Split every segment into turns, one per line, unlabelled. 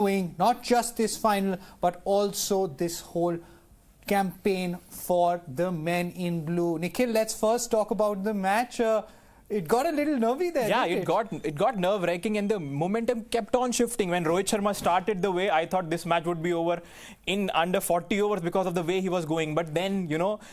not just this final, but also this whole campaign for the men in blue. Nikhil, let's first talk about the match. It got a little nervy there.
Yeah, it got nerve-wracking, and the momentum kept on shifting. When Rohit Sharma started the way, I thought this match would be over in under 40 overs because of the way he was going. But then,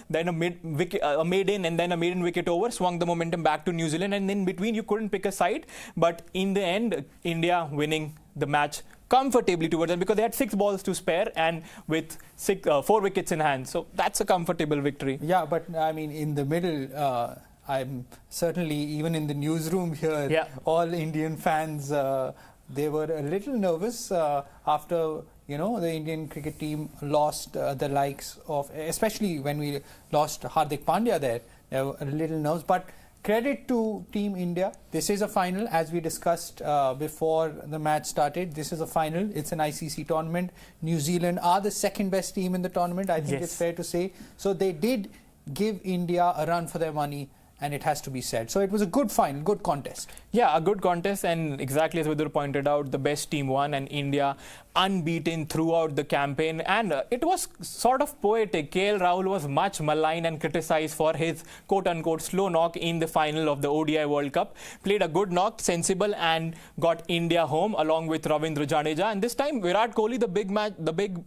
then a maiden and then a maiden wicket over swung the momentum back to New Zealand, and in between you couldn't pick a side. But in the end, India winning the match comfortably towards them because they had 6 balls to spare and with 4 wickets in hand. So that's a comfortable victory.
Yeah, but I mean, in the middle, I'm certainly, even in the newsroom here, all Indian fans, they were a little nervous after, the Indian cricket team lost the likes of, especially when we lost Hardik Pandya there. They were a little nervous, but credit to Team India. This is a final, as we discussed before the match started. This is a final. It's an ICC tournament. New Zealand are the second best team in the tournament, I think it's fair to say. So they did give India a run for their money, and it has to be said. So it was a good final, good contest. Yeah,
a good contest, and exactly as Vidur pointed out, the best team won, and India unbeaten throughout the campaign. And it was sort of poetic. KL Rahul was much maligned and criticized for his quote-unquote slow knock in the final of the ODI World Cup. Played a good knock, sensible, and got India home along with Ravindra Jadeja. And this time, Virat Kohli, the big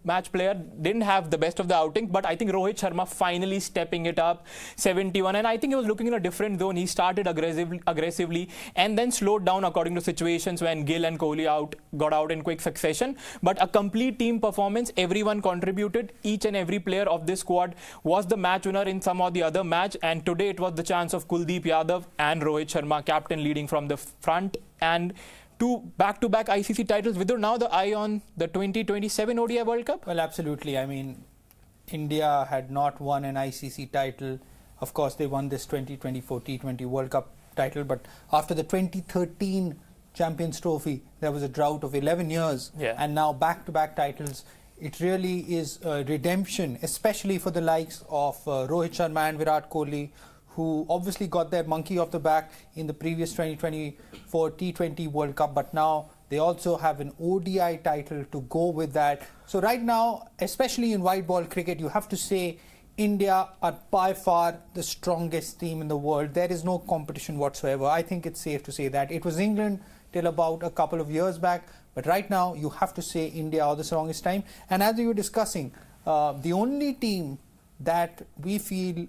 match player, didn't have the best of the outing. But I think Rohit Sharma finally stepping it up, 71. And I think he was looking in a different zone. He started aggressively and then slowed down according to situations when Gill and Kohli got out in quick succession. But a complete team performance, everyone contributed. Each and every player of this squad was the match winner in some or the other match. And today it was the chance of Kuldeep Yadav and Rohit Sharma, captain, leading from the front. And 2 back-to-back ICC titles. Vidur, now the eye on the 2027 ODI World Cup?
Well, absolutely. I mean, India had not won an ICC title. Of course, they won this 2024 T20 World Cup title, but after the 2013 Champions Trophy, there was a drought of 11 years, and now back-to-back titles. It really is a redemption, especially for the likes of Rohit Sharma and Virat Kohli, who obviously got their monkey off the back in the previous 2024 T20 World Cup, but now they also have an ODI title to go with that. So right now, especially in white ball cricket, you have to say India are by far the strongest team in the world. There is no competition whatsoever. I think it's safe to say that. It was England till about a couple of years back, but right now you have to say India are the strongest team. And as we were discussing, the only team that we feel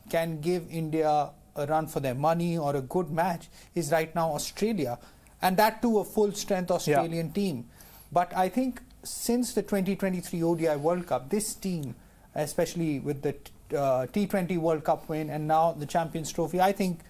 can give India a run for their money or a good match is right now Australia, and that too a full strength Australian team. But I think since the 2023 ODI World Cup, this team, especially with the T20 World Cup win and now the Champions Trophy, I think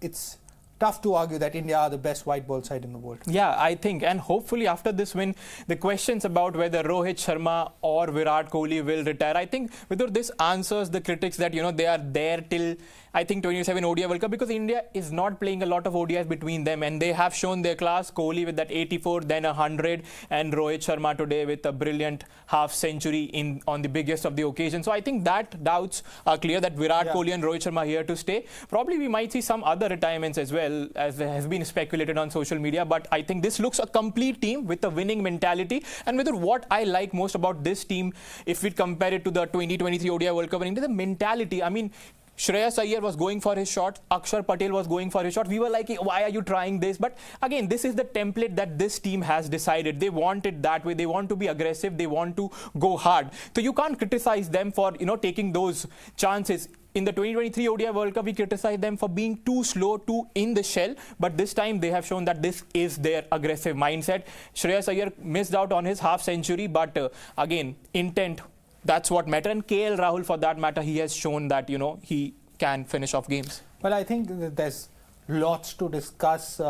it's tough to argue that India are the best white ball side in the world.
Yeah, I think, and hopefully after this win, the questions about whether Rohit Sharma or Virat Kohli will retire, I think Vidur, this answers the critics that they are there till I think 27 ODI World Cup, because India is not playing a lot of ODIs between them, and they have shown their class. Kohli with that 84, then 100, and Rohit Sharma today with a brilliant half century on the biggest of the occasion. So I think that doubts are clear that Virat Kohli and Rohit Sharma are here to stay. Probably we might see some other retirements as well, as has been speculated on social media, but I think this looks a complete team with a winning mentality. And with what I like most about this team, if we compare it to the 2023 ODI World Cup in India, the mentality. I mean, Shreyas Iyer was going for his shot, Akshar Patel was going for his shot. We were like, why are you trying this? But again, this is the template that this team has decided. They want it that way. They want to be aggressive. They want to go hard. So you can't criticize them for, taking those chances. In the 2023 ODI World Cup, we criticized them for being too slow, too in the shell. But this time, they have shown that this is their aggressive mindset. Shreyas Iyer missed out on his half century, but again, intent. That's what matters. And KL Rahul, for that matter, he has shown that, he can finish off games.
Well, I think that there's lots to discuss,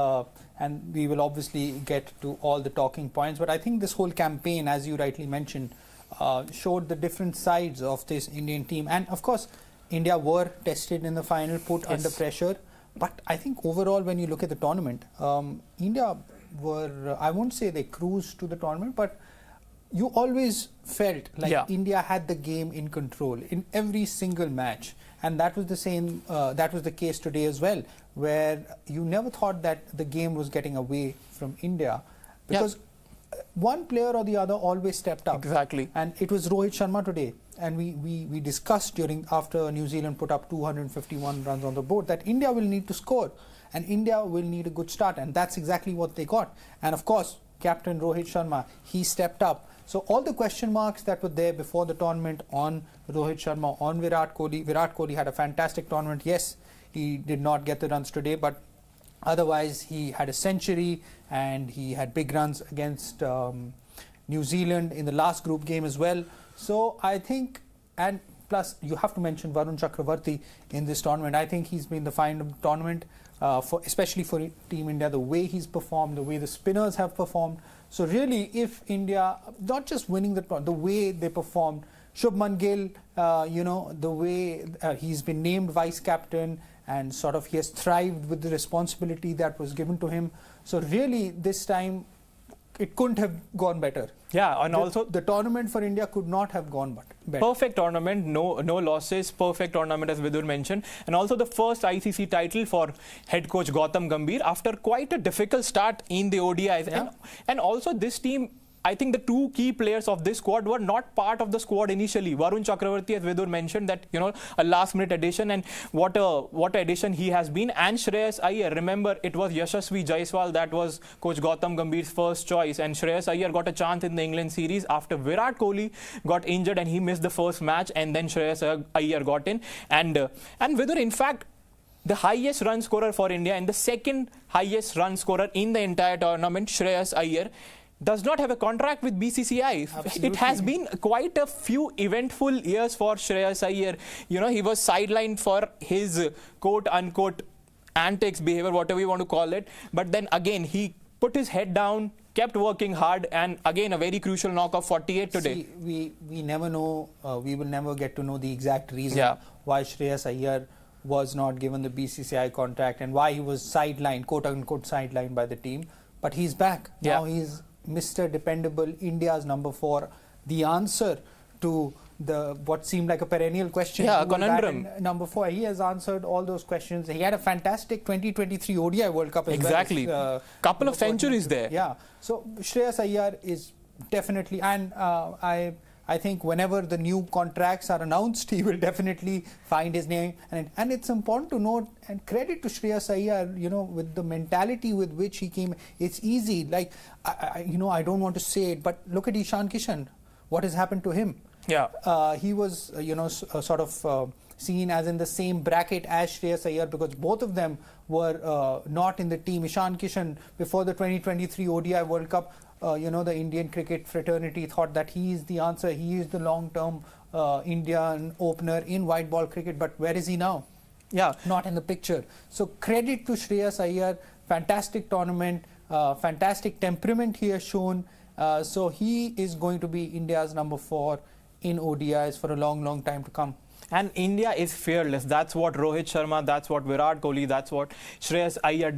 and we will obviously get to all the talking points. But I think this whole campaign, as you rightly mentioned, showed the different sides of this Indian team. And of course, India were tested in the final, put under pressure. But I think overall, when you look at the tournament, India were, I won't say they cruised to the tournament, but you always felt like India had the game in control in every single match. And that was the same, that was the case today as well, where you never thought that the game was getting away from India. Because one player or the other always stepped up.
Exactly.
And it was Rohit Sharma today. And we discussed after New Zealand put up 251 runs on the board that India will need to score. And India will need a good start. And that's exactly what they got. And of course, Captain Rohit Sharma, he stepped up. So all the question marks that were there before the tournament on Rohit Sharma, on Virat Kohli had a fantastic tournament. Yes, he did not get the runs today, but otherwise he had a century and he had big runs against New Zealand in the last group game as well. So I think, and plus you have to mention Varun Chakravarti in this tournament. I think he's been the find of the tournament, especially for Team India, the way he's performed, the way the spinners have performed. So really, if India, not just winning the way they performed, Shubman Gill, the way he's been named vice captain and sort of he has thrived with the responsibility that was given to him. So really, this time, it couldn't have gone better.
Yeah, and also
the tournament for India could not have gone better.
Perfect tournament, no losses, perfect tournament as Vidur mentioned, and also the first ICC title for head coach Gutam Gambhir after quite a difficult start in the ODIs.
Yeah.
And also this team, I think the two key players of this squad were not part of the squad initially. Varun Chakravarti, as Vidur mentioned, that a last-minute addition, and what a addition he has been. And Shreyas Iyer, remember it was Yashasvi Jaiswal that was Coach Gutam Gambhir's first choice, and Shreyas Iyer got a chance in the England series after Virat Kohli got injured and he missed the first match, and then Shreyas Iyer got in. And Vidur, in fact, the highest run scorer for India and the second highest run scorer in the entire tournament, Shreyas Iyer, does not have a contract with BCCI.
Absolutely.
It has been quite a few eventful years for Shreyas Iyer. He was sidelined for his quote-unquote antics behavior, whatever you want to call it. But then again, he put his head down, kept working hard, and again, a very crucial knock of 48 today.
See, we never know, we will never get to know the exact reason why Shreyas Iyer was not given the BCCI contract and why he was sidelined, quote-unquote sidelined by the team. But he's back. Now he's Mr. Dependable, India's number 4, the answer to what seemed like a perennial question.
Yeah, a conundrum.
Number 4, he has answered all those questions. He had a fantastic 2023 ODI World Cup as well.
Exactly. Couple of centuries there.
Yeah. So Shreyas Iyer is definitely, and I think whenever the new contracts are announced, he will definitely find his name. And it's important to note, and credit to Shreyas Iyer, with the mentality with which he came. It's easy. Like, I don't want to say it, but look at Ishan Kishan. What has happened to him?
Yeah.
He was, sort of seen as in the same bracket as Shreyas Iyer because both of them were not in the team. Ishan Kishan, before the 2023 ODI World Cup, the Indian cricket fraternity thought that he is the answer. He is the long-term Indian opener in white ball cricket. But where is he now?
Yeah.
Not in the picture. So credit to Shreyas Iyer. Fantastic tournament. Fantastic temperament he has shown. So he is going to be India's number 4 in ODIs for a long, long time to come.
And India is fearless. That's what Rohit Sharma, that's what Virat Kohli, that's what Shreyas Iyer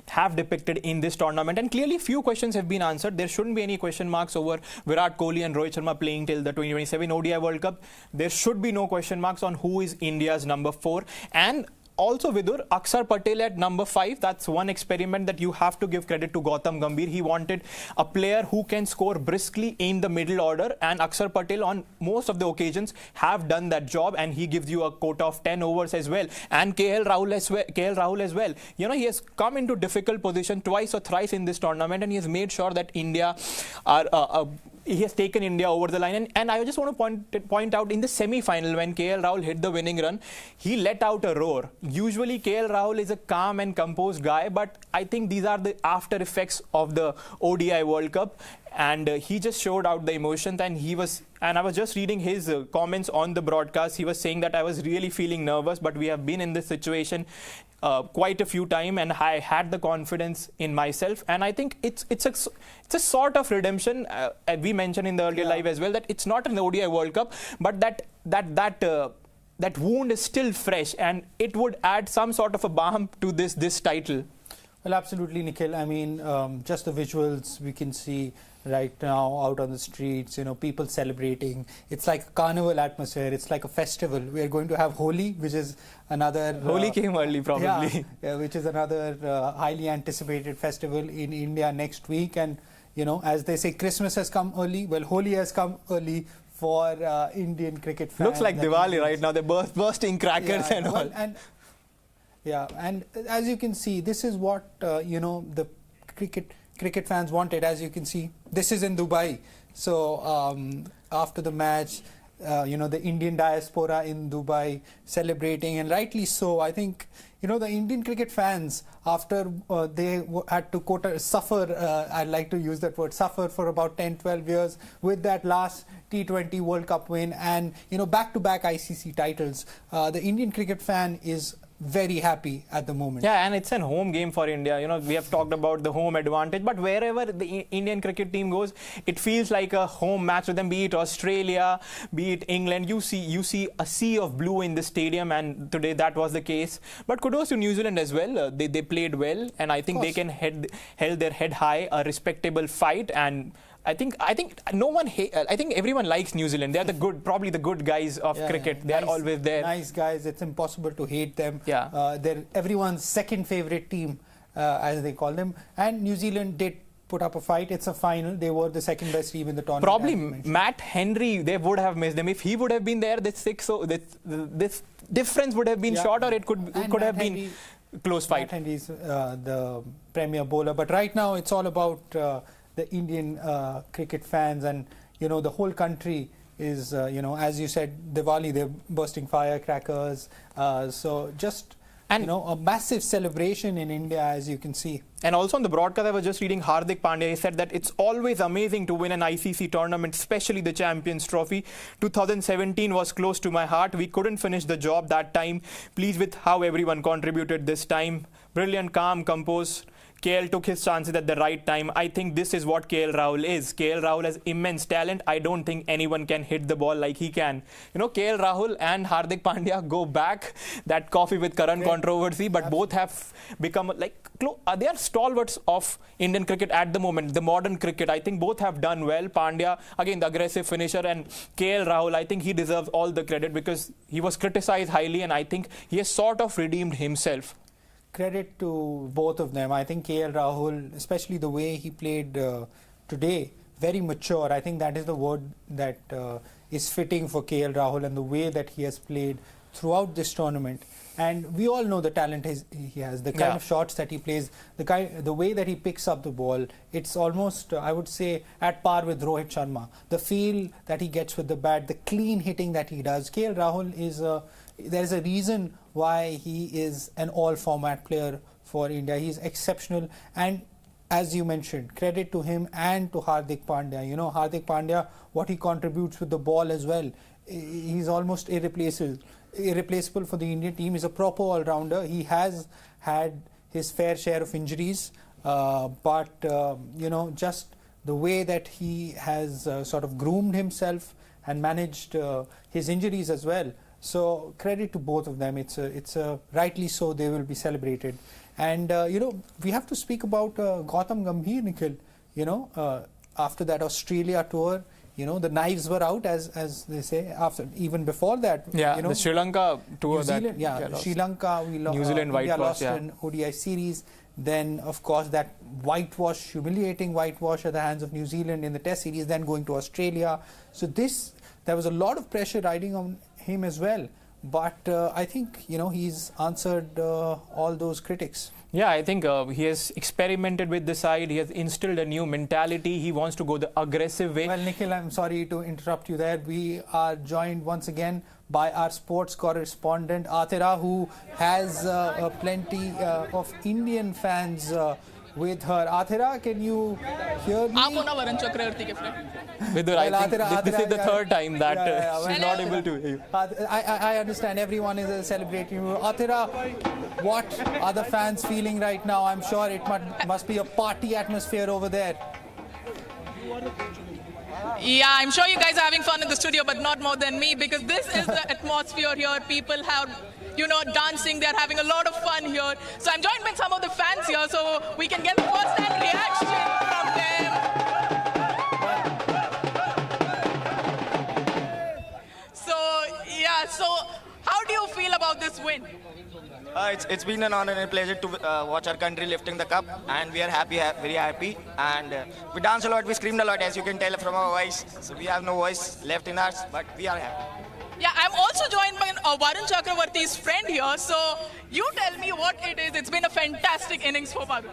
have depicted in this tournament. And clearly few questions have been answered. There shouldn't be any question marks over Virat Kohli and Rohit Sharma playing till the 2027 ODI World Cup. There should be no question marks on who is India's number 4. And also, Vidur, Akshar Patel at number 5, that's one experiment that you have to give credit to Gutam Gambhir. He wanted a player who can score briskly in the middle order, and Akshar Patel on most of the occasions have done that job, and he gives you a quota of 10 overs as well. And KL Rahul as well. He has come into difficult position twice or thrice in this tournament, and he has made sure that India he has taken India over the line. And I just want to point out in the semi-final when KL Rahul hit the winning run, he let out a roar. Usually KL Rahul is a calm and composed guy, but I think these are the after effects of the ODI World Cup. And he just showed out the emotions, and I was just reading his comments on the broadcast. He was saying that I was really feeling nervous, but we have been in this situation quite a few times, and I had the confidence in myself. And I think it's a sort of redemption. We mentioned in the earlier live as well that it's not an ODI World Cup, but that wound is still fresh, and it would add some sort of a balm to this title.
Well, absolutely, Nikhil. I mean, just the visuals we can see right now out on the streets, people celebrating. It's like a carnival atmosphere. It's like a festival. We are going to have Holi, which is another...
Holi came early, probably.
Yeah, which is another highly anticipated festival in India next week. And as they say, Christmas has come early. Well, Holi has come early for Indian cricket fans.
Looks like Diwali right now. They're bursting crackers and all.
And as you can see, this is what the cricket fans wanted. As you can see, this is in Dubai. So after the match, the Indian diaspora in Dubai celebrating, and rightly so. I think the Indian cricket fans, after they had to suffer, I'd like to use that word, suffer for about 10-12 years with that last T20 World Cup win and back-to-back ICC titles, the Indian cricket fan is very happy at the moment.
Yeah, and it's a home game for India. We have talked about the home advantage, but wherever the Indian cricket team goes, it feels like a home match with them, be it Australia, be it England. You see a sea of blue in the stadium, and today that was the case. But kudos to New Zealand as well. They played well, and I think they can held their head high, a respectable fight, and I think no one I think everyone likes New Zealand. They are probably the good guys of cricket. They are always there.
Nice guys. It's impossible to hate them.
Yeah.
They're everyone's second favorite team, as they call them. And New Zealand did put up a fight. It's a final. They were the second best team in the tournament.
Probably Matt Henry, they would have missed them. If he would have been there, this difference would have been short, or it could have been close fight.
Matt Henry's the premier bowler. But right now, it's all about the Indian cricket fans, and the whole country is as you said, Diwali, they're bursting firecrackers, so just a massive celebration in India, as you can see.
And also on the broadcast, I was just reading Hardik Pandya. He said that it's always amazing to win an ICC tournament, especially the Champions Trophy. 2017 was close to my heart. We couldn't finish the job that time. Pleased with how everyone contributed this time. Brilliant, calm, composed. KL took his chances at the right time. I think this is what KL Rahul is. KL Rahul has immense talent. I don't think anyone can hit the ball like he can. KL Rahul and Hardik Pandya go back. That coffee with Karan controversy, but both have become they are stalwarts of Indian cricket at the moment, the modern cricket. I think both have done well. Pandya, again, the aggressive finisher, and KL Rahul, I think he deserves all the credit because he was criticized highly, and I think he has sort of redeemed himself.
Credit to both of them. I think KL Rahul, especially the way he played today, very mature. I think that is the word that is fitting for KL Rahul, and the way that he has played throughout this tournament. And we all know the talent he has, the kind of shots that he plays, the way that he picks up the ball. It's almost, I would say, at par with Rohit Sharma. The feel that he gets with the bat, the clean hitting that he does. KL Rahul is there's a reason why he is an all-format player for India. He's exceptional, and as you mentioned, credit to him and to Hardik Pandya. Hardik Pandya, what he contributes with the ball as well, he's almost irreplaceable for the Indian team. He's a proper all-rounder. He has had his fair share of injuries, but just the way that he has sort of groomed himself and managed his injuries as well. So credit to both of them. It's rightly so, they will be celebrated. And we have to speak about Gutam Gambhir, Nikhil. After that Australia tour, the knives were out, as they say. Even before that,
the Sri Lanka tour.
Sri Lanka, we lost.
New Zealand
lost an ODI series. Then, of course, that humiliating whitewash at the hands of New Zealand in the Test series. Then going to Australia. So there was a lot of pressure riding on him as well, but I think he's answered all those critics.
Yeah, I think he has experimented with the side. He has instilled a new mentality. He wants to go the aggressive way.
Well, Nikhil, I'm sorry to interrupt you there. We are joined once again by our sports correspondent Atira, who has plenty of Indian fans with her. Atira, can you hear me?
Vidur, I think this is the third time that she's not able to hear you.
I understand everyone is celebrating you. Atira, what are the fans feeling right now? I'm sure it must be a party atmosphere over there.
Yeah, I'm sure you guys are having fun in the studio, but not more than me, because this is the atmosphere here. People have, dancing. They're having a lot of fun here. So I'm joined by some of the fans here, so we can get the first-hand reaction from them. So how do you feel about this win?
It's been an honor and a pleasure to watch our country lifting the cup, and we are very happy. And we dance a lot, we screamed a lot, as you can tell from our voice. So we have no voice left in us, but we are happy.
Yeah, I'm also joined by Varun Chakravarti's friend here. So you tell me what it is. It's been a fantastic innings for Varun.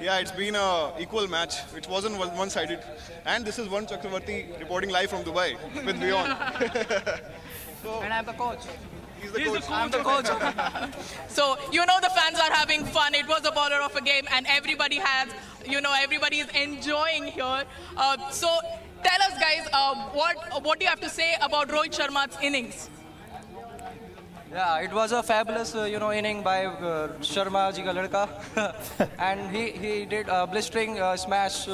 Yeah, it's been an equal match. It wasn't one-sided. And this is Varun Chakravarti reporting live from Dubai with WION.
And I'm the coach.
He's the coach.
I'm the coach.
So, you know, the fans are having fun. It was a baller of a game, and everybody has, you know, everybody is enjoying here. So, tell us, guys, what do you have to say about Rohit Sharma's innings?
Yeah, it was a fabulous, inning by Sharma ji ka ladka. And he did a blistering smash,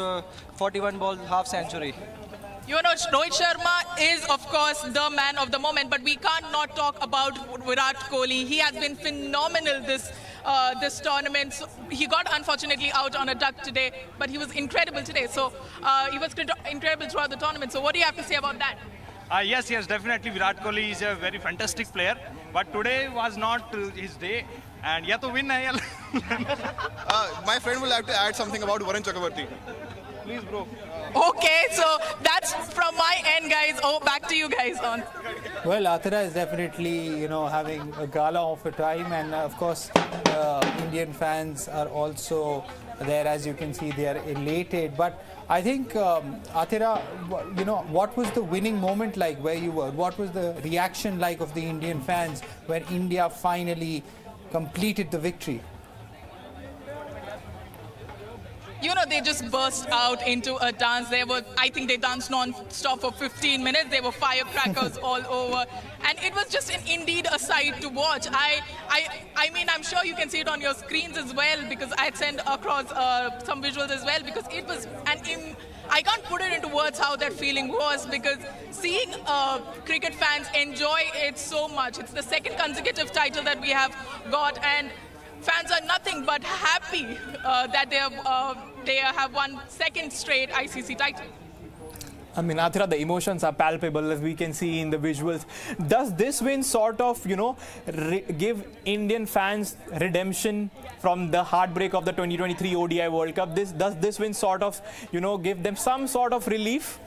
41 ball half century.
You know, Rohit Sharma is, of course, the man of the moment, but we can't not talk about Virat Kohli. He has been phenomenal this tournament. So he got, unfortunately, out on a duck today, but he was incredible today. So he was incredible throughout the tournament. So what do you have to say about that?
Yes, definitely. Virat Kohli is a very fantastic player, but today was not his day. And yeah, to win.
My friend will have to add something about Varun Chakravarti. Please, bro.
Okay, so that's from my end, guys. Oh, back to you guys on.
Well, Athira is definitely, you know, having a gala of a time, and of course, Indian fans are also there. As you can see, they are elated. But I think, Athira, you know, what was the winning moment like where you were? What was the reaction like of the Indian fans when India finally completed the victory?
You know, they just burst out into a dance. I think they danced non-stop for 15 minutes. There were firecrackers all over. And it was just indeed a sight to watch. I mean, I'm sure you can see it on your screens as well, because I had sent across some visuals as well, because it was I can't put it into words how that feeling was, because seeing cricket fans enjoy it so much. It's the second consecutive title that we have got, and fans are nothing but happy that they have won second straight ICC title.
I mean, Athira, the emotions are palpable, as we can see in the visuals. Does this win sort of, you know, give Indian fans redemption from the heartbreak of the 2023 ODI World Cup? Does this win sort of, you know, give them some sort of relief?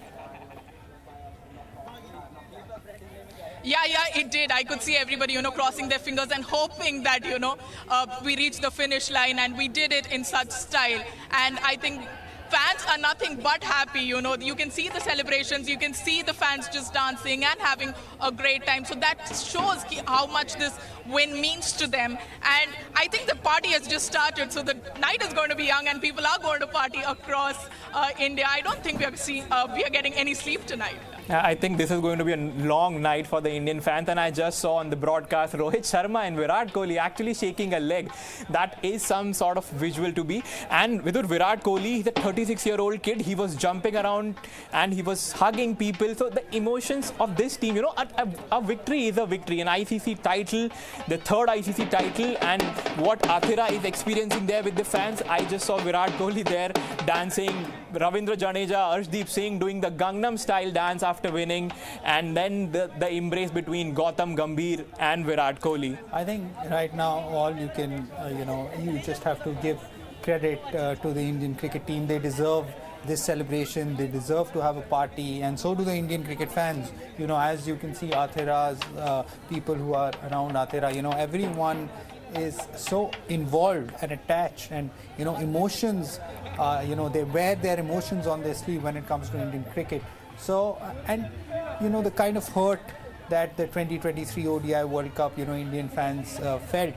Yeah, it did. I could see everybody, you know, crossing their fingers and hoping that, you know, we reached the finish line, and we did it in such style. And I think fans are nothing but happy, you know. You can see the celebrations, you can see the fans just dancing and having a great time. So that shows how much this win means to them. And I think the party has just started, so the night is going to be young and people are going to party across India. I don't think we are getting any sleep tonight.
I think this is going to be a long night for the Indian fans, and I just saw on the broadcast Rohit Sharma and Virat Kohli actually shaking a leg. That is some sort of visual to be. And with Virat Kohli, the 36-year-old kid, he was jumping around and he was hugging people. So the emotions of this team, you know, a victory is a victory. An ICC title, the third ICC title, and what Athira is experiencing there with the fans. I just saw Virat Kohli there dancing, Ravindra Jadeja, Arshdeep Singh doing the Gangnam style dance after winning, and then the embrace between Gutam Gambhir and Virat Kohli.
I think right now all you can, you just have to give credit to the Indian cricket team. They deserve this celebration. They deserve to have a party, and so do the Indian cricket fans. You know, as you can see, Athira's people who are around Athira, you know, everyone is so involved and attached, and you know, emotions, they wear their emotions on their sleeve when it comes to Indian cricket. So, and you know, the kind of hurt that the 2023 ODI World Cup, you know, Indian fans felt,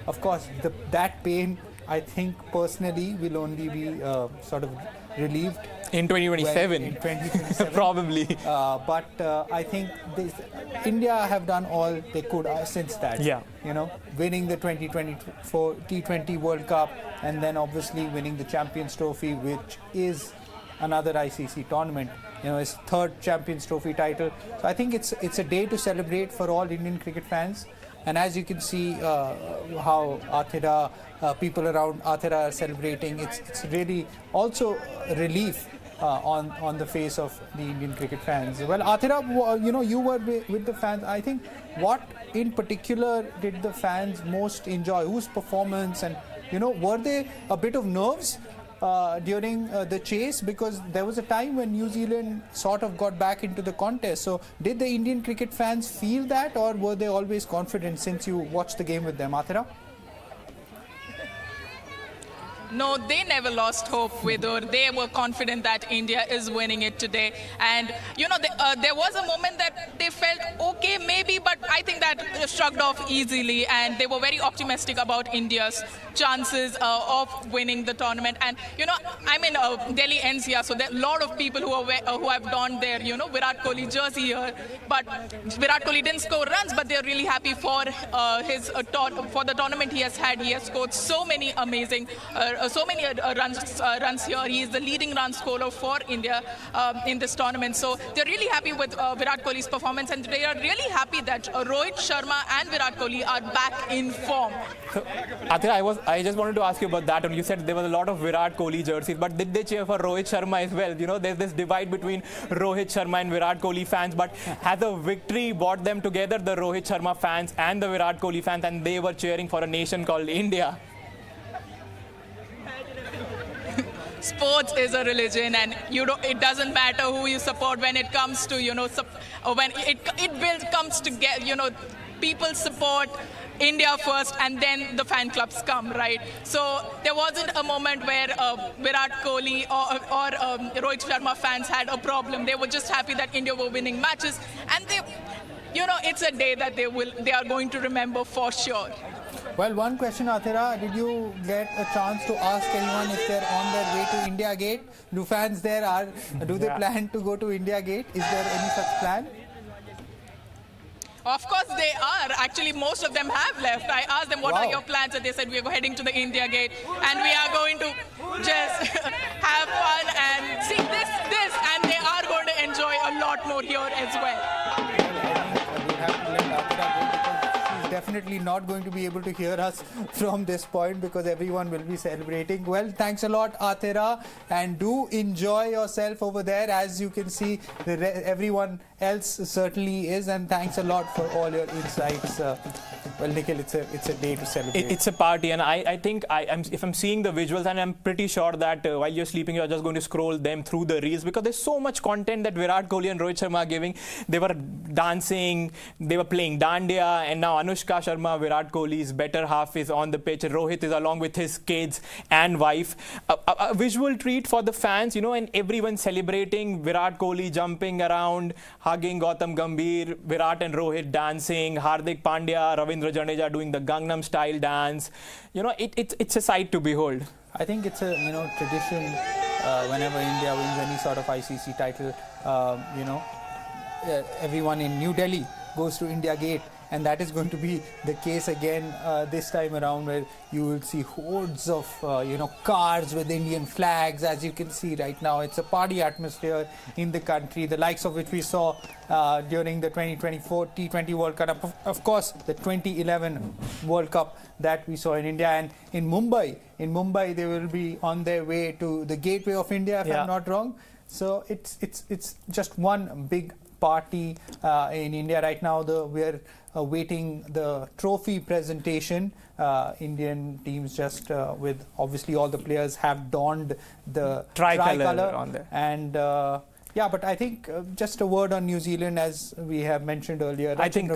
of course, that pain, I think personally, will only be sort of relieved
in 2027.
In 2027.
Probably.
But I think India have done all they could since that.
Yeah.
You know, winning the 2024 T20 World Cup, and then obviously winning the Champions Trophy, which is another ICC tournament. You know, his third Champions Trophy title. So I think it's a day to celebrate for all Indian cricket fans. And as you can see how Athira, people around Athira are celebrating, it's really also a relief on the face of the Indian cricket fans. Well, Athira, you were with the fans. I think what in particular did the fans most enjoy? Whose performance, and were they a bit of nerves during the chase, because there was a time when New Zealand sort of got back into the contest? So did the Indian cricket fans feel that, or were they always confident since you watched the game with them, Athira?
No, they never lost hope, Vidur. They were confident that India is winning it today. And, there was a moment that they felt, okay, maybe, but I think that shrugged off easily. And they were very optimistic about India's chances of winning the tournament. And, I'm in Delhi NCR, so there are a lot of people who have donned their, Virat Kohli jersey here. But Virat Kohli didn't score runs, but they're really happy for for the tournament he has had. He has scored so many amazing runs here. He is the leading run scorer for India in this tournament. So they're really happy with Virat Kohli's performance, and they are really happy that Rohit Sharma and Virat Kohli are back in form.
So, Athira, I just wanted to ask you about that. And you said there was a lot of Virat Kohli jerseys, but did they cheer for Rohit Sharma as well? There's this divide between Rohit Sharma and Virat Kohli fans, but has a victory brought them together, the Rohit Sharma fans and the Virat Kohli fans, and they were cheering for a nation called India?
Sports is a religion, and it doesn't matter who you support when it comes to when it comes to people support India first, and then the fan clubs come, right? So there wasn't a moment where Virat Kohli or Rohit Sharma fans had a problem. They were just happy that India were winning matches, and it's a day that they are going to remember for sure.
Well, one question, Athira, did you get a chance to ask anyone if they're on their way to India Gate? Do fans there do they plan to go to India Gate? Is there any such plan?
Of course they are. Actually, most of them have left. I asked them, what are your plans? And they said, we are heading to the India Gate, and we are going to just have fun and see this, and they are going to enjoy a lot more here as well.
We'll have to let Athira go, because she's definitely not going to be able to hear us from this point, because everyone will be celebrating. Well, thanks a lot, Athira, and do enjoy yourself over there. As you can see, everyone else certainly is, and thanks a lot for all your insights. Well, Nikhil, it's a day to celebrate.
It's a party, and I think if I'm seeing the visuals, and I'm pretty sure that while you're sleeping, you're just going to scroll them through the reels, because there's so much content that Virat Kohli and Rohit Sharma are giving. They were dancing, they were playing dandiya, and now Anushka Sharma, Virat Kohli's better half, is on the pitch. Rohit is along with his kids and wife. A visual treat for the fans, and everyone celebrating. Virat Kohli jumping around, hugging Gutam Gambhir, Virat and Rohit dancing, Hardik Pandya, Ravindra Jadeja doing the Gangnam style dance. It's a sight to behold.
I think it's a tradition whenever India wins any sort of ICC title, everyone in New Delhi goes to India Gate, and that is going to be the case again this time around, where you will see hordes of cars with Indian flags. As you can see right now, it's a party atmosphere in the country, the likes of which we saw during the 2024 T20 World Cup, of course the 2011 World Cup that we saw in India. And in Mumbai they will be on their way to the Gateway of India, if I'm not wrong. So it's just one big party in India right now. We're awaiting the trophy presentation. Indian teams just with obviously all the players have donned the tricolor
on there.
And but I think just a word on New Zealand, as we have mentioned earlier.
I think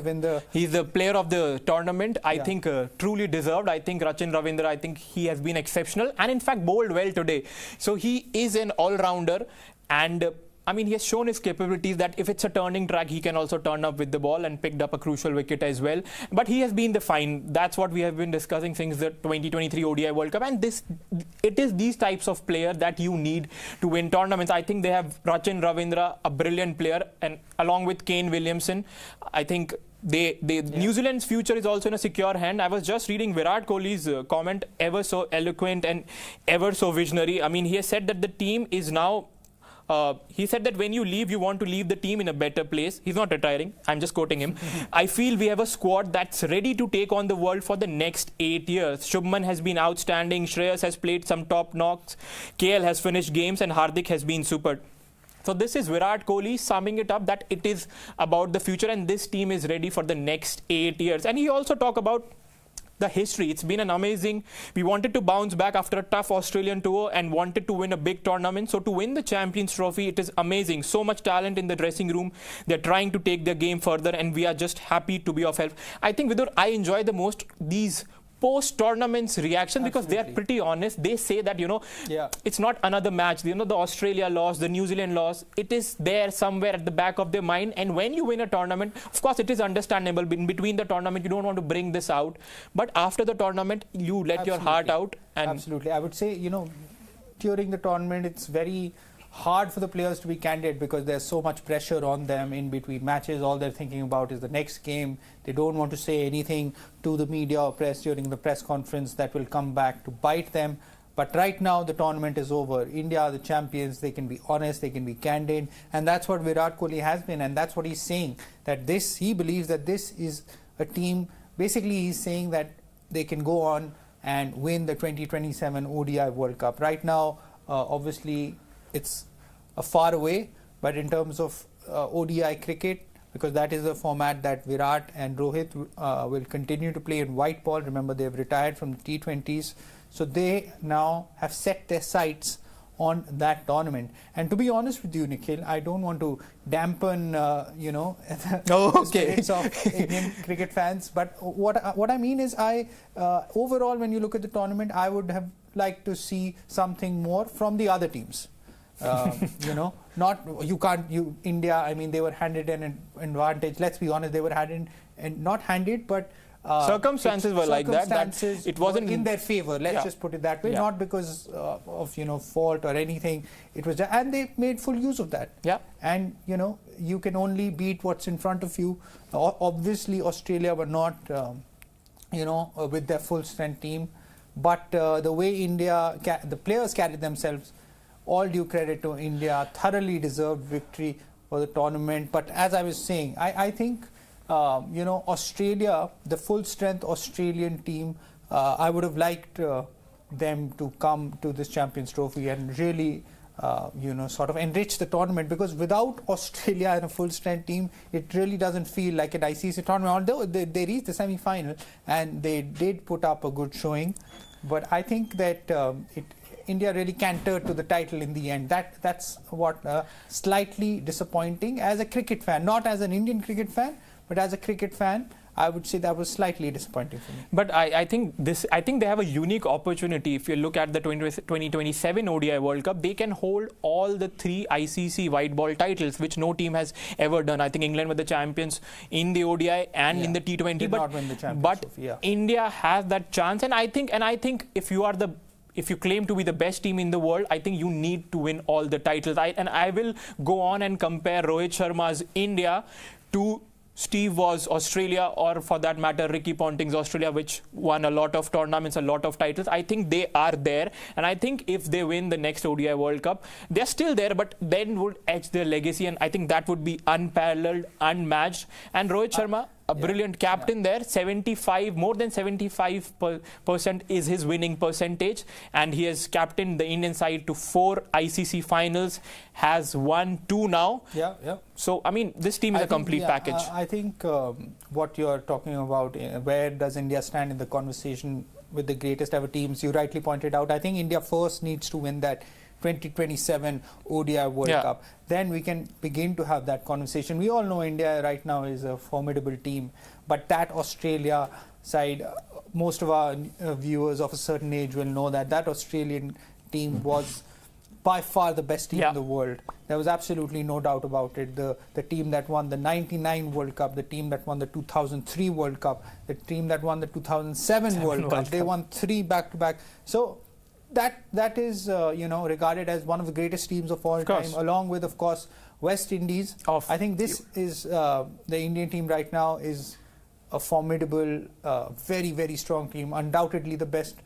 he's the player of the tournament. I think truly deserved. I think Rachin Ravindra, I think he has been exceptional, and in fact bowled well today. So he is an all-rounder, and he has shown his capabilities that if it's a turning track, he can also turn up with the ball, and picked up a crucial wicket as well. But he has been the fine. That's what we have been discussing since the 2023 ODI World Cup. And it is these types of player that you need to win tournaments. I think they have Rachin Ravindra, a brilliant player, and along with Kane Williamson, I think New Zealand's future is also in a secure hand. I was just reading Virat Kohli's comment, ever so eloquent and ever so visionary. He has said that the team is now he said that when you leave, you want to leave the team in a better place. He's not retiring. I'm just quoting him. I feel we have a squad that's ready to take on the world for the next 8 years. Shubman has been outstanding. Shreyas has played some top knocks. KL has finished games and Hardik has been super. So this is Virat Kohli summing it up that it is about the future and this team is ready for the next 8 years. And he also talked about the history. It's been an amazing. We wanted to bounce back after a tough Australian tour and wanted to win a big tournament. So to win the Champions Trophy, it is amazing. So much talent in the dressing room. They're trying to take their game further and we are just happy to be of help. I think, Vidur, I enjoy the most these post-tournaments reaction because they are pretty honest. They say that, it's not another match. The Australia loss, the New Zealand loss, it is there somewhere at the back of their mind. And when you win a tournament, of course, it is understandable. In between the tournament, you don't want to bring this out. But after the tournament, you let your heart out. And
absolutely. I would say, during the tournament, it's very hard for the players to be candid because there's so much pressure on them in between matches. All they're thinking about is the next game. They don't want to say anything to the media or press during the press conference that will come back to bite them. But right now the tournament is over. India are the champions. They can be honest, they can be candid, and that's what Virat Kohli has been, and that's what he's saying, that he believes that this is a team. Basically he's saying that they can go on and win the 2027 ODI World Cup. Right now obviously it's far away, but in terms of ODI cricket, because that is the format that Virat and Rohit will continue to play in white ball. Remember, they have retired from the T20s, so they now have set their sights on that tournament. And to be honest with you, Nikhil, I don't want to dampen the spirits of Indian cricket fans, but what I mean is, overall, when you look at the tournament, I would have liked to see something more from the other teams. India, I mean, they were handed an advantage. Let's be honest, they were not handed, but
circumstances were like that it wasn't
in their favor. Let's just put it that way, not because of fault or anything. It was and they made full use of that. And you can only beat what's in front of you. Obviously, Australia were not with their full strength team, but the way India, the players carried themselves, all due credit to India, thoroughly deserved victory for the tournament. But as I was saying, I think, Australia, the full strength Australian team, I would have liked them to come to this Champions Trophy and really, sort of enrich the tournament, because without Australia and a full strength team, it really doesn't feel like an ICC tournament. Although they reached the semi-final and they did put up a good showing, but I think that India really cantered to the title in the end. That's what slightly disappointing as a cricket fan, not as an Indian cricket fan, but as a cricket fan, I would say that was slightly disappointing for me.
But I think they have a unique opportunity. If you look at the 2027 ODI World Cup, they can hold all the 3 ICC white ball titles, which no team has ever done. I think England were the champions in the ODI and in the T20,
did not win the Champions Trophy,
India has that chance, and I think if you claim to be the best team in the world, I think you need to win all the titles. I will go on and compare Rohit Sharma's India to Steve Waugh's Australia, or for that matter, Ricky Ponting's Australia, which won a lot of tournaments, a lot of titles. I think they are there. And I think if they win the next ODI World Cup, they're still there, but then would edge their legacy. And I think that would be unparalleled, unmatched. And Rohit Sharma, a brilliant captain there, more than 75% is his winning percentage, and he has captained the Indian side to 4 ICC finals, has won 2 now. So, I mean, this team is a complete package.
I think what you're talking about, where does India stand in the conversation with the greatest ever teams, you rightly pointed out. I think India first needs to win that 2027 ODI World Cup. Then we can begin to have that conversation. We all know India right now is a formidable team, but that Australia side, most of our viewers of a certain age will know that Australian team was by far the best team in the world. There was absolutely no doubt about it. The team that won the 99 World Cup, the team that won the 2003 World Cup, the team that won the 2007 World Cup. They won 3 back-to-back. So that is regarded as one of the greatest teams of all time, along with, of course, West Indies. I think this is the Indian team right now is a formidable, very, very strong team. Undoubtedly the best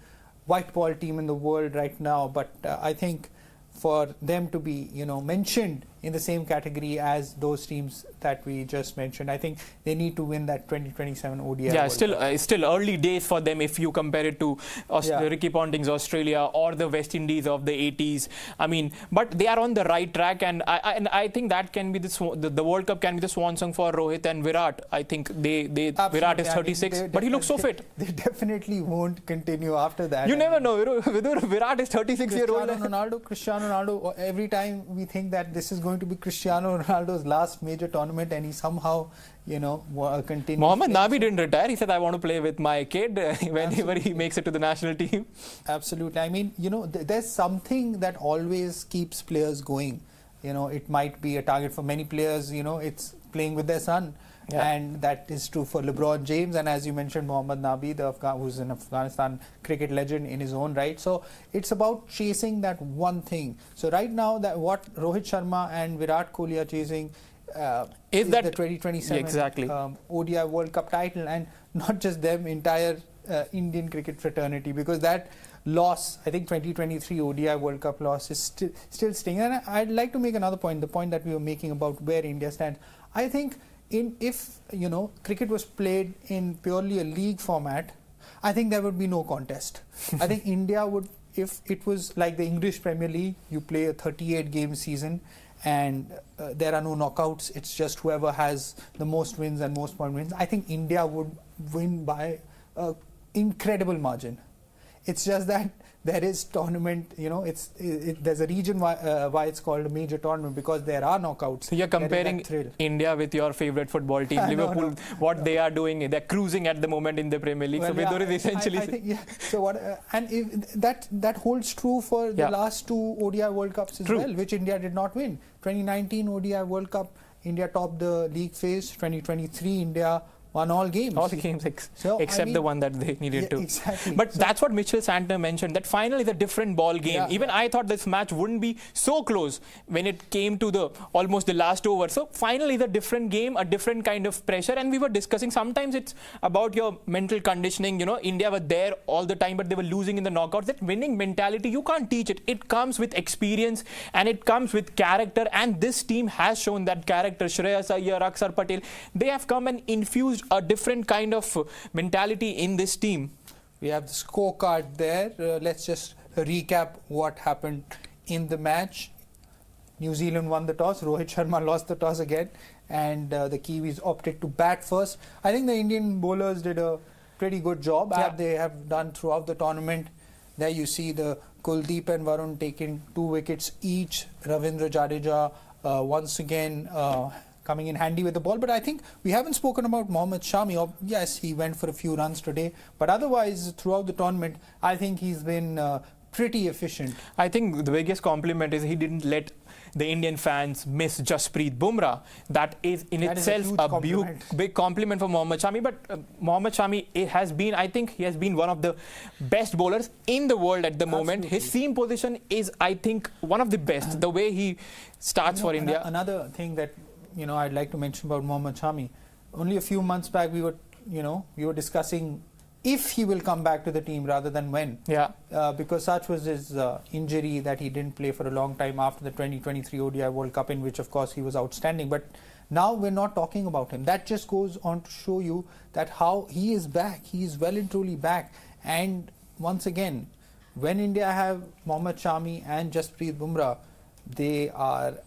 white ball team in the world right now. But I think for them to be, mentioned in the same category as those teams that we just mentioned. I think they need to win that 2027 ODI.
Yeah, still early days for them if you compare it to Ricky Ponting's Australia or the West Indies of the 80s. I mean, but they are on the right track, and I think that can be the World Cup can be the swan song for Rohit and Virat. I think Virat is 36, but he looks so fit.
They definitely won't continue after that.
You never know. Virat is 36-year-old.
Cristiano Ronaldo, every time we think that this is going to be Cristiano Ronaldo's last major tournament, and he somehow, continues.
Mohammad Nabi didn't retire. He said, I want to play with my kid whenever he makes it to the national team.
Absolutely. I mean, there's something that always keeps players going. It might be a target for many players, it's playing with their son. Yeah. And that is true for LeBron James, and as you mentioned, Mohammad Nabi, who's an Afghanistan cricket legend in his own right. So it's about chasing that one thing. So right now, that what Rohit Sharma and Virat Kohli are chasing is the 2027 ODI World Cup title, and not just them, entire Indian cricket fraternity, because that loss, I think 2023 ODI World Cup loss, is still stinging. And I'd like to make another point, the point that we were making about where India stands. I think if cricket was played in purely a league format, I think there would be no contest. I think India would, if it was like the English Premier League, you play a 38-game season and there are no knockouts, it's just whoever has the most wins and most point wins. I think India would win by an incredible margin. It's just that there is tournament, there's a reason why it's called a major tournament, because there are knockouts.
So you're comparing India with your favorite football team, Liverpool. No. What they are doing, they're cruising at the moment in the Premier League. Well, so Vidur is essentially...
I think, So what? And if that holds true for the last two ODI World Cups as well, which India did not win. 2019 ODI World Cup, India topped the league phase. 2023, India won all games.
All the games except the one that they needed to.
Exactly.
But that's what Mitchell Santner mentioned, that final is a different ball game. Even I thought this match wouldn't be so close when it came to almost the last over. So final is a different game, a different kind of pressure. And we were discussing, sometimes it's about your mental conditioning. India were there all the time, but they were losing in the knockouts. That winning mentality, you can't teach it. It comes with experience and it comes with character. And this team has shown that character. Shreyas Iyer, Akshar Patel, they have come and infused a different kind of mentality in this team.
We have the scorecard there. Let's just recap what happened in the match. New Zealand won the toss. Rohit Sharma lost the toss again, and the Kiwis opted to bat first. I think the Indian bowlers did a pretty good job, as they have done throughout the tournament. There you see the Kuldeep and Varun taking 2 wickets each. Ravindra Jadeja once again coming in handy with the ball. But I think we haven't spoken about Mohammad Shami. Yes, he went for a few runs today, but otherwise throughout the tournament, I think he's been pretty efficient.
I think the biggest compliment is he didn't let the Indian fans miss Jasprit Bumrah. That is in itself a big compliment for Mohammad Shami. But Mohammad Shami has been, I think he has been one of the best bowlers in the world at the moment. His seam position is, I think, one of the best. The way he starts for India.
Another thing that I'd like to mention about Mohammad Shami. Only a few months back, we were discussing if he will come back to the team rather than when. Because such was his injury that he didn't play for a long time after the 2023 ODI World Cup, in which, of course, he was outstanding. But now we're not talking about him. That just goes on to show you that how he is back. He is well and truly back. And once again, when India have Mohammad Shami and Jasprit Bumrah, they are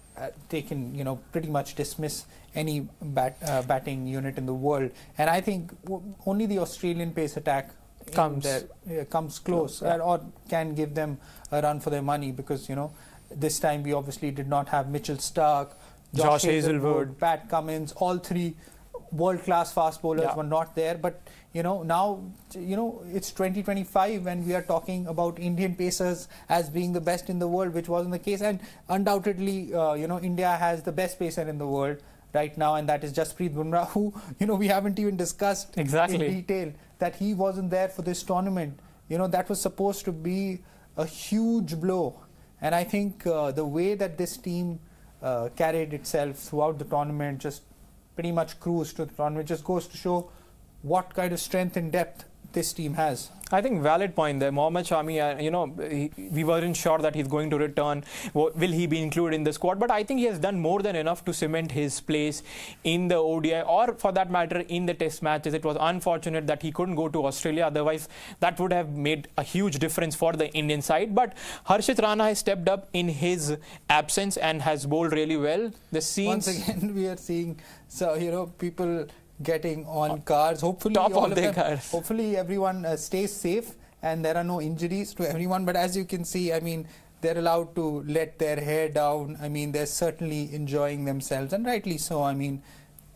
they can, pretty much dismiss any batting unit in the world. And I think only the Australian pace attack comes close or can give them a run for their money, because, this time we obviously did not have Mitchell Starc, Josh Hazlewood, Pat Cummins, all three world-class fast bowlers were not there. But now it's 2025 and we are talking about Indian pacers as being the best in the world, which wasn't the case. And undoubtedly India has the best pacer in the world right now, and that is Jasprit Bumrah, who we haven't even discussed in detail, that he wasn't there for this tournament. That was supposed to be a huge blow. And I think the way that this team carried itself throughout the tournament, just pretty much cruised to the tournament, just goes to show what kind of strength and depth this team has.
I think valid point there. Mohammad Shami, we weren't sure that he's going to return. Will he be included in the squad? But I think he has done more than enough to cement his place in the ODI, or for that matter in the test matches. It was unfortunate that he couldn't go to Australia. Otherwise, that would have made a huge difference for the Indian side. But Harshit Rana has stepped up in his absence and has bowled really well. The scenes...
Once again, we are seeing, people getting on cars. Hopefully,
Top of their cars.
Hopefully, everyone stays safe and there are no injuries to everyone. But as you can see, I mean, they're allowed to let their hair down. I mean, they're certainly enjoying themselves, and rightly so. I mean,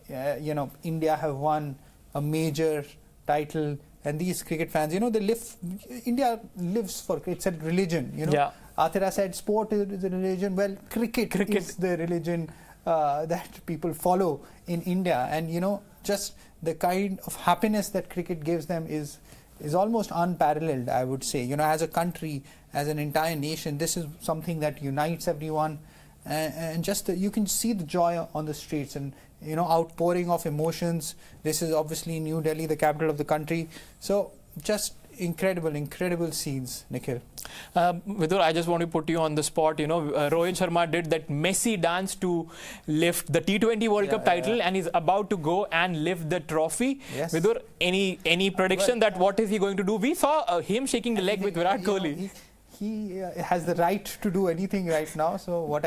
India have won a major title, and these cricket fans, they live. India lives for it's a religion.
Yeah.
Athira said, "Sport is a religion." Well, cricket is the religion that people follow in India, and just the kind of happiness that cricket gives them is almost unparalleled, I would say. As a country, as an entire nation, this is something that unites everyone, and just you can see the joy on the streets and outpouring of emotions. This is obviously New Delhi, the capital of the country, so just incredible scenes, Nikhil.
Vidur, I just want to put you on the spot. Rohit Sharma did that messy dance to lift the T20 World Cup title, and he's about to go and lift the trophy.
Yes.
Vidur, any prediction that what is he going to do? We saw him shaking the leg with Virat Kohli.
He has the right to do anything right now. So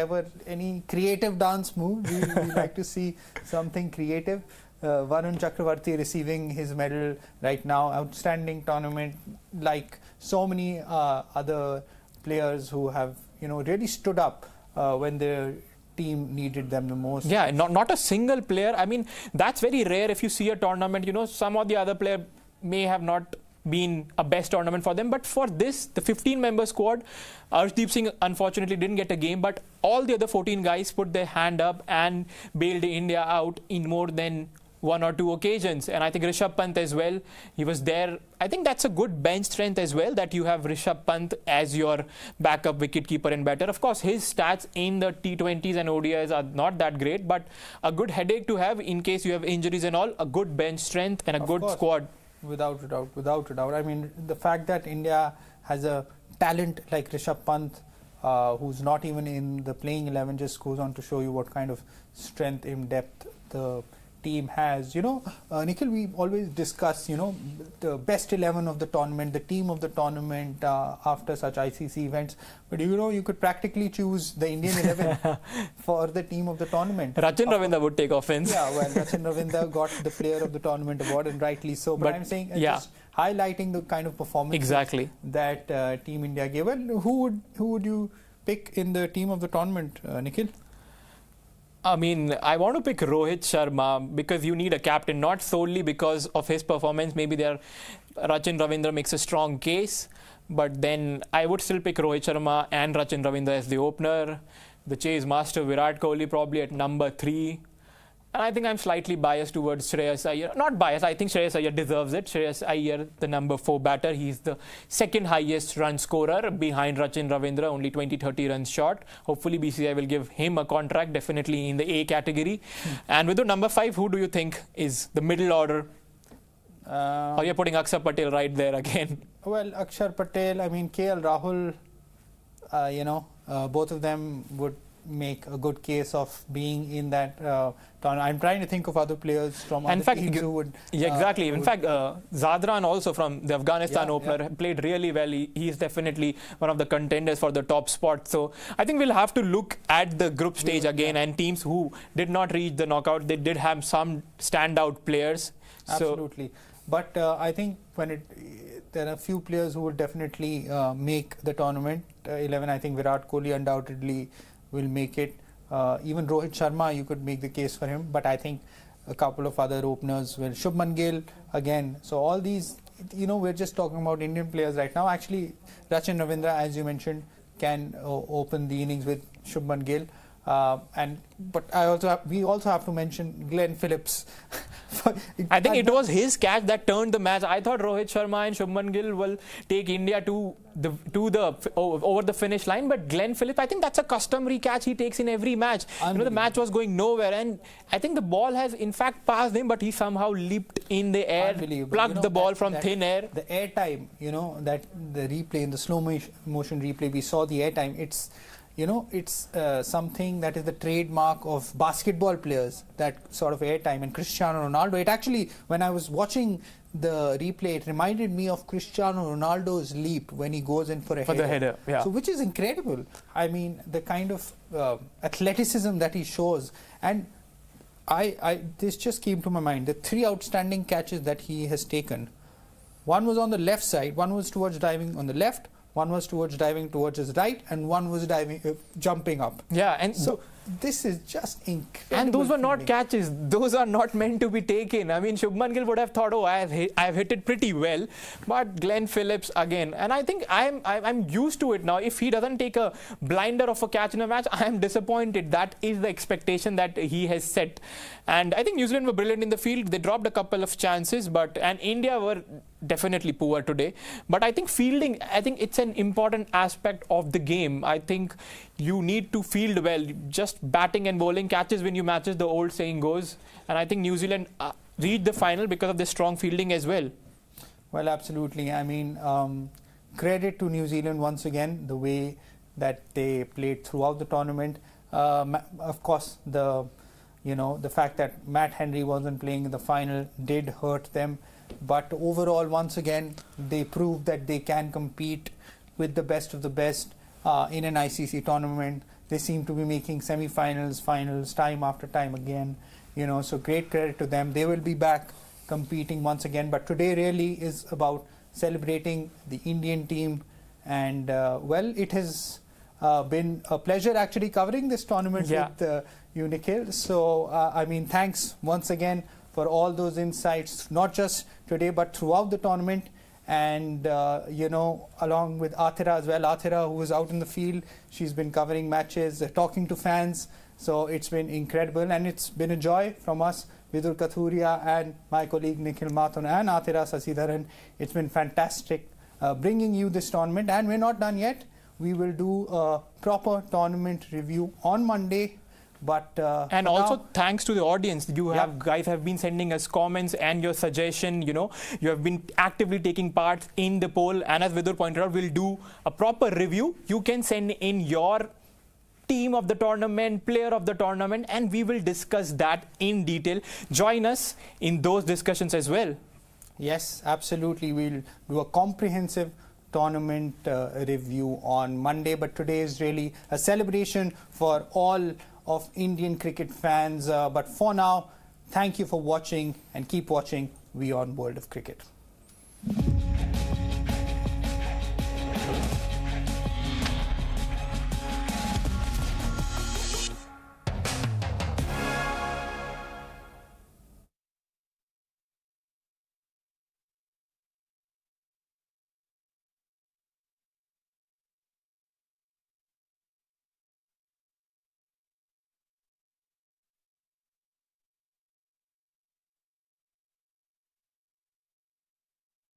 any creative dance move, we like to see something creative. Varun Chakravarti receiving his medal right now. Outstanding tournament, like so many other players who have really stood up when their team needed them the most.
Yeah, not a single player. I mean, that's very rare. If you see a tournament, some of the other player may have not been a best tournament for them, but for this, the 15-member squad, Arshdeep Singh unfortunately didn't get a game, but all the other 14 guys put their hand up and bailed India out in more than one or two occasions. And I think Rishabh Pant as well, he was there. I think that's a good bench strength as well, that you have Rishabh Pant as your backup wicketkeeper and batter. Of course, his stats in the T20s and ODIs are not that great, but a good headache to have in case you have injuries and all. A good bench strength and a good squad.
Without a doubt. I mean, the fact that India has a talent like Rishabh Pant, who's not even in the playing 11, just goes on to show you what kind of strength in depth the team has. Nikhil, we always discuss, the best 11 of the tournament, the team of the tournament after such ICC events. But you could practically choose the Indian 11 for the team of the tournament.
Rachin Ravindra would take offense.
Yeah, well, Rachin Ravindra got the Player of the Tournament award, and rightly so. But I'm saying just highlighting the kind of performance that Team India gave. Well, who would you pick in the team of the tournament, Nikhil?
I mean, I want to pick Rohit Sharma because you need a captain, not solely because of his performance. Maybe Rachin Ravindra makes a strong case, but then I would still pick Rohit Sharma and Rachin Ravindra as the opener. The chase master Virat Kohli probably at number 3. And I think I'm slightly biased towards Shreyas Iyer. Not biased, I think Shreyas Iyer deserves it. Shreyas Iyer, the number 4 batter. He's the second highest run scorer behind Rachin Ravindra, only 20-30 runs short. Hopefully BCCI will give him a contract, definitely in the A category. And with the number 5, who do you think is the middle order? Or you're putting Akshar Patel right there again?
Well, Akshar Patel, I mean, KL Rahul, both of them would make a good case of being in that tournament. I'm trying to think of other players from other teams who would...
Yeah, exactly. In fact, Zadran also from the Afghanistan opener played really well. He's definitely one of the contenders for the top spot. So I think we'll have to look at the group stage again, and teams who did not reach the knockout, they did have some standout players.
Absolutely. But I think there are a few players who would definitely make the tournament 11. I think Virat Kohli undoubtedly will make it. Even Rohit Sharma, you could make the case for him, but I think a couple of other openers will. Shubman Gill again. So all these, we're just talking about Indian players right now. Actually, Rachin Ravindra, as you mentioned, can open the innings with Shubman Gill. But we also have to mention Glenn Phillips
I think it was his catch that turned the match. I thought Rohit Sharma and Shubman Gill will take India over the finish line, but Glenn Phillips, I think that's a customary catch he takes in every match. The match was going nowhere, and I think the ball has in fact passed him, but he somehow leaped in the air, plucked the ball from thin air.
The air time, that the replay, in the slow motion replay, we saw the air time. It's something that is the trademark of basketball players, that sort of airtime. And Cristiano Ronaldo, it actually, when I was watching the replay, it reminded me of Cristiano Ronaldo's leap when he goes in for a header.
The header, yeah.
So, which is incredible. I mean, the kind of athleticism that he shows. And this just came to my mind. The 3 outstanding catches that he has taken. One was on the left side, one was towards diving on the left, one was towards diving towards his right, and one was jumping up.
Yeah, and
so this is just incredible.
And those were not catches. Those are not meant to be taken. I mean, Shubman Gill would have thought, oh, I've hit it pretty well. But Glenn Phillips again, and I think I'm used to it now. If he doesn't take a blinder of a catch in a match, I am disappointed. That is the expectation that he has set. And I think New Zealand were brilliant in the field. They dropped a couple of chances, and India were definitely poor today. But I think fielding, I think it's an important aspect of the game. I think you need to field well. Just batting and bowling catches win you matches, the old saying goes. And I think New Zealand reached the final because of their strong fielding as well.
Well, absolutely. I mean, credit to New Zealand once again, the way that they played throughout the tournament. Of course, the fact that Matt Henry wasn't playing in the final did hurt them. But overall, once again, they proved that they can compete with the best of the best in an ICC tournament. They seem to be making semi-finals, finals, time after time again. So great credit to them. They will be back competing once again. But today really is about celebrating the Indian team. And, it has been a pleasure actually covering this tournament with you, Nikhil. So, thanks once again for all those insights, not just today, but throughout the tournament. And, along with Athira as well. Athira, who is out in the field, she's been covering matches, talking to fans. So it's been incredible. And it's been a joy from us, Vidur Kathuria and my colleague Nikhil Mathur and Athira Sasidharan. It's been fantastic bringing you this tournament. And we're not done yet. We will do a proper tournament review on Monday. But
and also thanks to the audience. You guys have been sending us comments and your suggestion. You have been actively taking part in the poll. And as Vidur pointed out, we'll do a proper review. You can send in your team of the tournament, player of the tournament, and we will discuss that in detail. Join us in those discussions as well.
Yes, absolutely. We'll do a comprehensive tournament review on Monday. But today is really a celebration for all of Indian cricket fans. But for now, thank you for watching and keep watching WION World of Cricket.